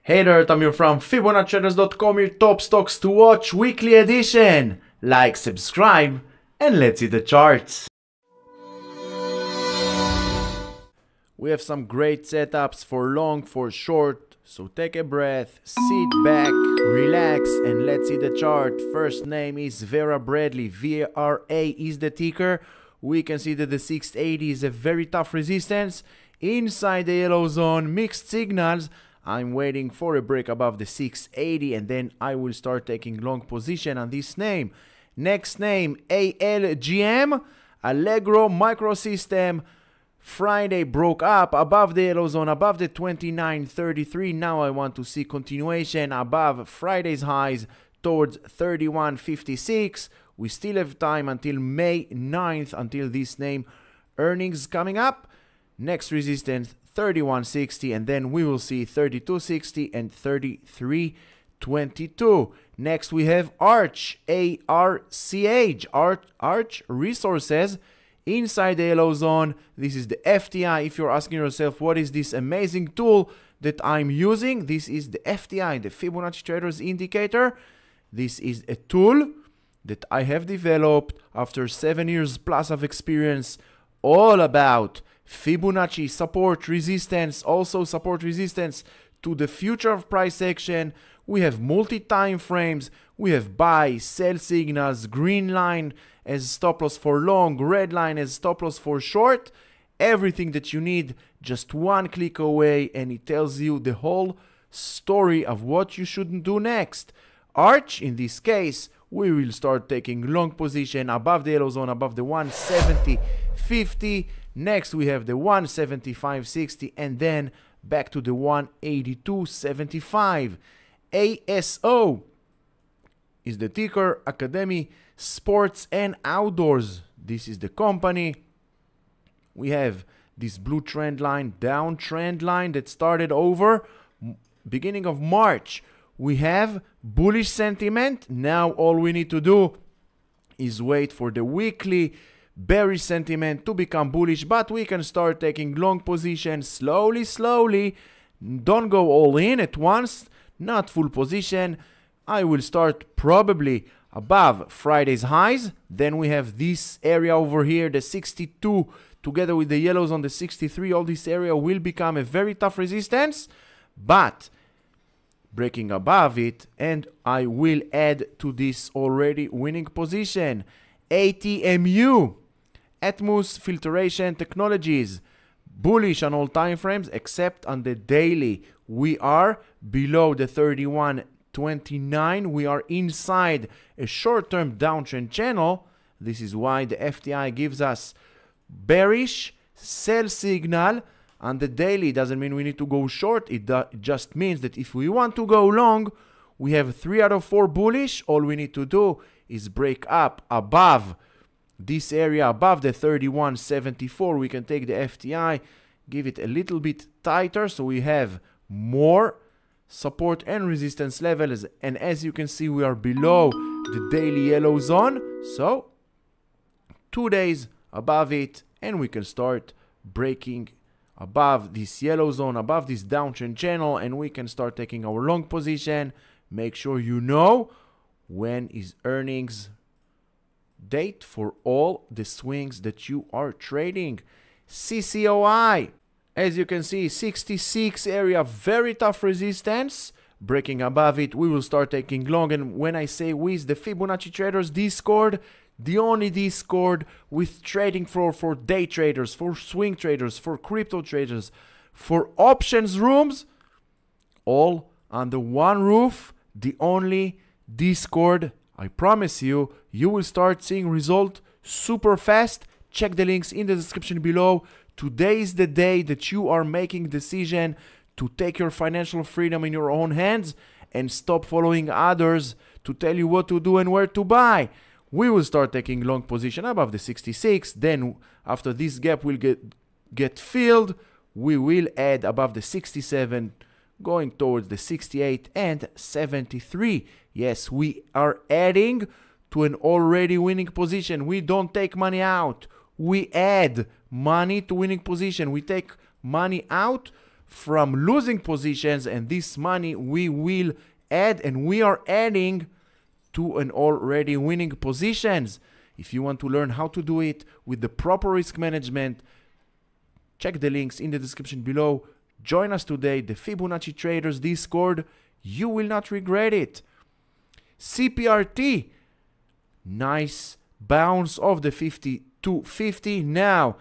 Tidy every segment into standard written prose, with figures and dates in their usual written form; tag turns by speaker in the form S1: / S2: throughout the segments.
S1: Hey there, Tamir from FIBONACCI.com, your top stocks to watch weekly edition. Like, subscribe, and let's see the charts. We have some great setups for long, for short, so take a breath, sit back, relax, and let's see the chart. First name is Vera Bradley, VRA is the ticker. We can see that the 680 is a very tough resistance. Inside the yellow zone, mixed signals. I'm waiting for a break above the 680 and then I will start taking long position on this name. Next name, ALGM, Allegro Microsystem. Friday broke up above the yellow zone, above the 29.33. Now I want to see continuation above Friday's highs towards 31.56. We still have time until May 9th, until this name earnings coming up. Next resistance, 31.60, and then we will see 32.60 and 33.22. Next we have Arch, ARCH, Arch Resources, inside the yellow zone. This is the FTI. If you're asking yourself what is this amazing tool that I'm using, this is the FTI, the Fibonacci-Traders indicator. This is a tool that I have developed after 7 years plus of experience, all about Fibonacci support resistance, also support resistance to the future of price action. We have multi-time frames, we have buy, sell signals, green line as stop loss for long, red line as stop loss for short. Everything that you need, just one click away, and it tells you the whole story of what you shouldn't do next. Arch, in this case, we will start taking long position above the yellow zone, above the 170.50. Next we have the 175.60 and then back to the 182.75. ASO is the ticker, Academy Sports and Outdoors. This is the company. We have this blue trend line, down trend line that started over beginning of March. We have bullish sentiment. Now all we need to do is wait for the weekly bearish sentiment to become bullish, but we can start taking long positions slowly. Don't go all in at once, not full position. I will start probably above Friday's highs. Then we have this area over here, the 62, together with the yellows on the 63. All this area will become a very tough resistance, but breaking above it, and I will add to this already winning position. ATMU, Atmos Filtration Technologies, bullish on all time frames except on the daily. We are below the 31.29. We are inside a short-term downtrend channel. This is why the FTI gives us bearish sell signal on the daily. Doesn't mean we need to go short. It just means that if we want to go long, we have 3 out of 4 bullish. All we need to do is break up above this area, above the 31.74. We can take the FTI, give it a little bit tighter so we have more support and resistance levels. And as you can see, we are below the daily yellow zone. So 2 days above it, and we can start breaking above this yellow zone, above this downtrend channel, and we can start taking our long position. Make sure you know when is earnings date for all the swings that you are trading. CCOI, as you can see, 66 area, very tough resistance. Breaking above it, we will start taking long. And when I say we, is the Fibonacci Traders Discord, the only Discord with trading floor for day traders, for swing traders, for crypto traders, for options rooms, all under one roof. The only Discord. I promise you, you will start seeing result super fast. Check the links in the description below. Today is the day that you are making decision to take your financial freedom in your own hands and stop following others to tell you what to do and where to buy. We will start taking long position above the 66. Then after this gap will get filled, we will add above the 67, going towards the 68 and 73. Yes, we are adding to an already winning position. We don't take money out. We add money to winning position. We take money out from losing positions, and this money we will add, and we are adding to an already winning positions. If you want to learn how to do it with the proper risk management, check the links in the description below. Join us today, the Fibonacci Traders Discord. You will not regret it. CPRT, nice bounce of the 5250. Now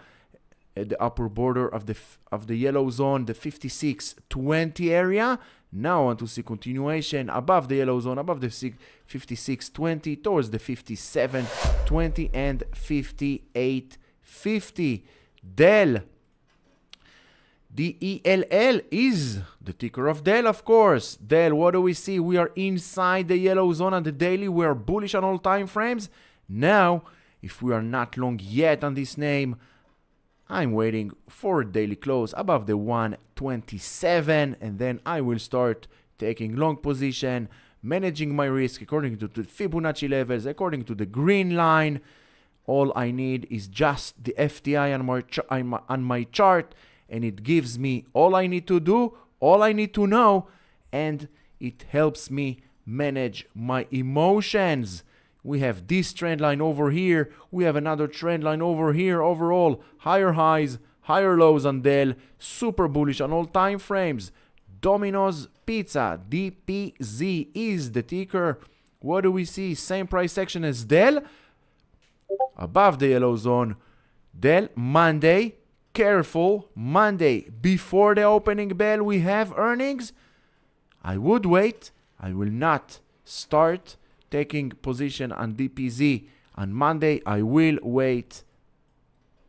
S1: at the upper border of the yellow zone, the 5620 area. Now I want to see continuation above the yellow zone, above the 5620 towards the 5720 and 5850. Dell. DELL is the ticker of Dell, of course. Dell, what do we see? We are inside the yellow zone on the daily. We are bullish on all time frames. Now, if we are not long yet on this name, I'm waiting for a daily close above the 127, and then I will start taking long position, managing my risk according to the Fibonacci levels, according to the green line. All I need is just the FTI on my chart, and it gives me all I need to do, all I need to know, and it helps me manage my emotions. We have this trend line over here. We have another trend line over here. Overall, higher highs, higher lows on Dell. Super bullish on all time frames. Domino's Pizza, DPZ is the ticker. What do we see? Same price action as Dell. Above the yellow zone. Dell, Monday. Careful. Monday, before the opening bell, we have earnings. I would wait. I will not start taking position on DPZ on Monday. I will wait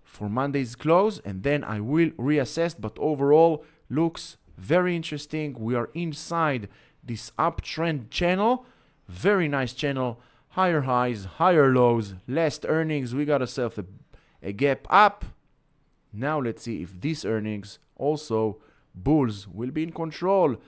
S1: for Monday's close, and then I will reassess. But overall, looks very interesting. We are inside this uptrend channel. Very nice channel. Higher highs, higher lows, last earnings. We got ourselves a gap up. Now let's see if these earnings also bulls will be in control.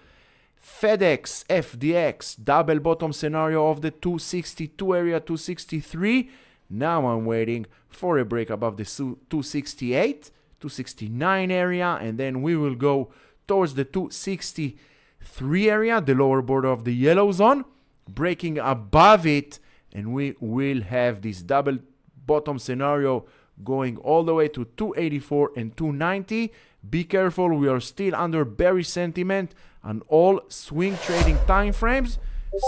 S1: FedEx, FDX, double bottom scenario of the 262 area, 263. Now I'm waiting for a break above the 268, 269 area, and then we will go towards the 263 area, the lower border of the yellow zone, breaking above it, and we will have this double bottom scenario going all the way to 284 and 290. Be careful, we are still under bearish sentiment on all swing trading time frames.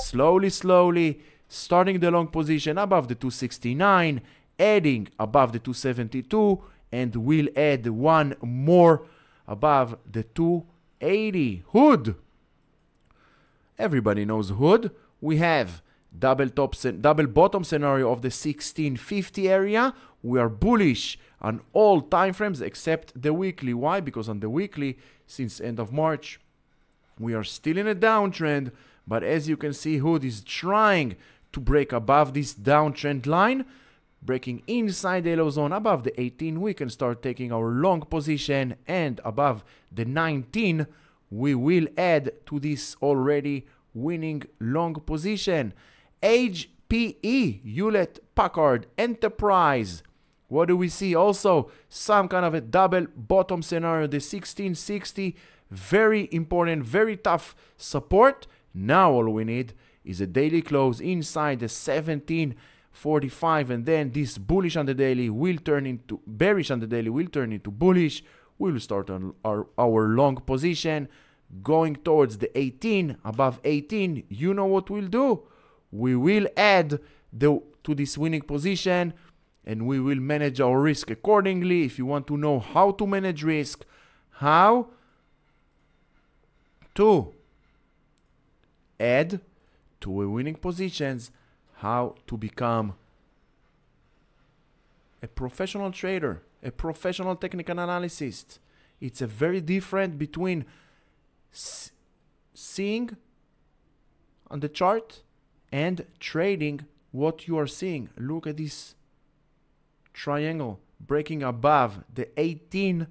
S1: Slowly, starting the long position above the 269, adding above the 272, and we'll add one more above the 280. Hood. Everybody knows Hood. We have double bottom scenario of the 1650 area. We are bullish on all time frames except the weekly. Why? Because on the weekly, since end of March, we are still in a downtrend. But as you can see, Hood is trying to break above this downtrend line, breaking inside the yellow zone above the 18. We can start taking our long position, and above the 19, we will add to this already winning long position. HPE, Hewlett Packard Enterprise. What do we see? Also, some kind of a double bottom scenario, the 1660. Very important, very tough support. Now all we need is a daily close inside the 1745, and then this bullish on the daily will turn into bearish on the daily, will turn into bullish. We will start on our long position going towards the 18. Above 18, you know what we'll do? We will add to this winning position, and we will manage our risk accordingly. If you want to know how to manage risk, how to add to a winning positions, how to become a professional trader, a professional technical analyst. It's a very different between seeing on the chart and trading what you are seeing. Look at this triangle breaking above the 18.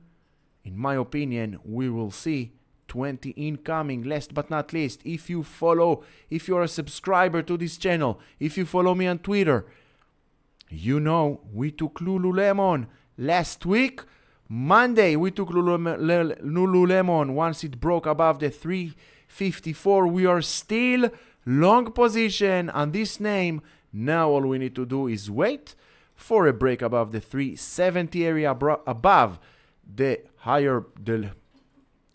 S1: In my opinion, we will see 20 incoming. Last but not least, if you are a subscriber to this channel, if you follow me on Twitter, you know we took Lululemon last week, Monday, we took Lululemon. Once it broke above the 354, we are still long position on this name. Now all we need to do is wait for a break above the 370 area, above the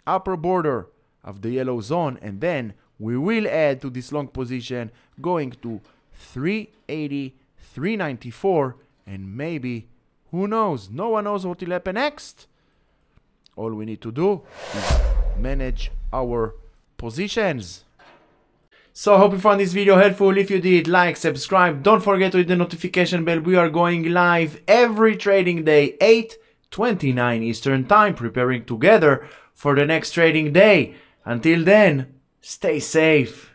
S1: upper border of the yellow zone, and then we will add to this long position going to 380, 394, and maybe, who knows? No one knows what will happen next. All we need to do is manage our positions. So I hope you found this video helpful. If you did, like, subscribe. Don't forget to hit the notification bell. We are going live every trading day, 8:29 Eastern Time, preparing together for the next trading day. Until then, stay safe.